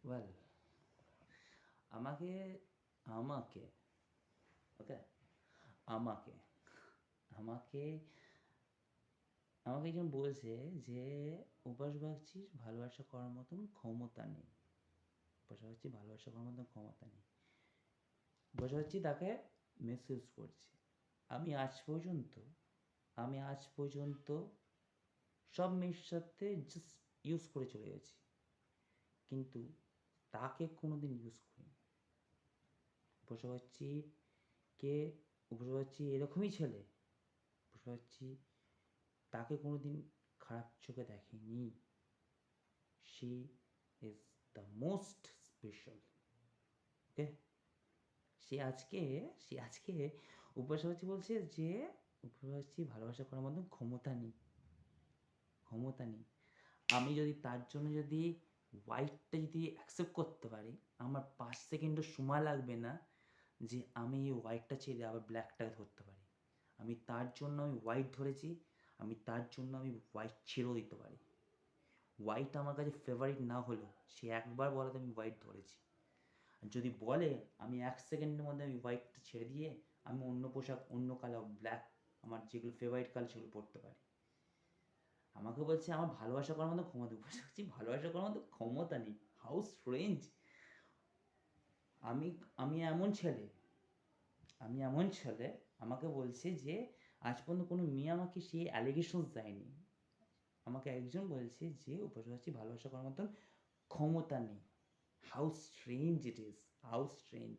Well, আমাকে আমাকে ওকে আমাকে আমাকে আমাকে একজন বলছে যে উপাস বাগচির ভালোবাসা করার মতন ক্ষমতা নেই। উপাস বাগচির ভালোবাসা করার মতন ক্ষমতা নেই। উপাস বাগচি তাকে মিসইউজ করছে। আমি আজ পর্যন্ত সব মেয়ের সাথে জাস্ট ইউজ করে চলে গেছি, কিন্তু তাকে কোনোদিন ইউজ করিনি। উপাস বাগচি কে উপাস বাগচি এরকমই ছেলে। উপাস বাগচি তাকে কোনোদিন খারাপ চোখে দেখেনি। She is the most special. Okay, সে আজকে উপবাসী বলছে যে উপবাসী ভালোবাসা করার মতন ক্ষমতা নেই। আমি যদি তার জন্য যদি হোয়াইটটা যদি অ্যাকসেপ্ট করতে পারি, আমার 5 সেকেন্ডও সময় লাগবে না যে আমি এই হোয়াইটটা ছেড়ে আবার ব্ল্যাকটাকে ধরতে পারি। আমি তার জন্য আমি হোয়াইট ধরেছি, আমি তার জন্য আমি হোয়াইট ছেড়েও দিতে পারি। হোয়াইট আমার কাছে ফেভারিট না হলেও সে একবার বলাতে আমি হোয়াইট ধরেছি। আর যদি বলে আমি 1 সেকেন্ডের মধ্যে আমি হোয়াইটটা ছেড়ে দিয়ে আমি অন্য পোশাক, অন্য কালার, ব্ল্যাক, আমার যেগুলো ফেভারিট কালার সেগুলো পরতে পারি। আমাকে বলছে আমার ভালোবাসা করার মতো ক্ষমতা। বলছি ভালোবাসা করার মতো ক্ষমতা নেই। How strange! আমি আমি এমন ছেলে আমি এমন ছেলে আমাকে বলছে যে আজ পর্যন্ত কোনো মেয়ে আমাকে সেই অ্যালিগেশনস দেয়নি। আমাকে একজন বলছে যে উপরবাসী ভালোবাসা করার মতন ক্ষমতা নেই। How strange it is, how strange!